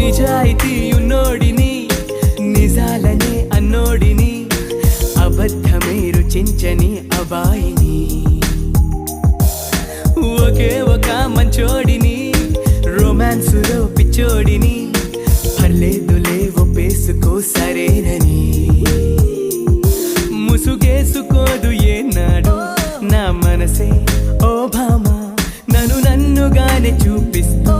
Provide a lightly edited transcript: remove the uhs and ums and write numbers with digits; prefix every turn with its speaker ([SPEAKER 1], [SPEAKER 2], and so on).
[SPEAKER 1] నిజాయితీ ఉన్నోడిని నిజాలనే అన్నోడిని అబద్ధమే రుచించని అబాయిని ఒకే ఒక మంచోడిని రొమాన్సులో పిచ్చోడిని పర్లేదులే ఒప్పేసుకో సరేనని ముసుగేసుకోదు ఏనాడు నా మనసే ఓ భామ నన్నుగానే చూపిస్తూ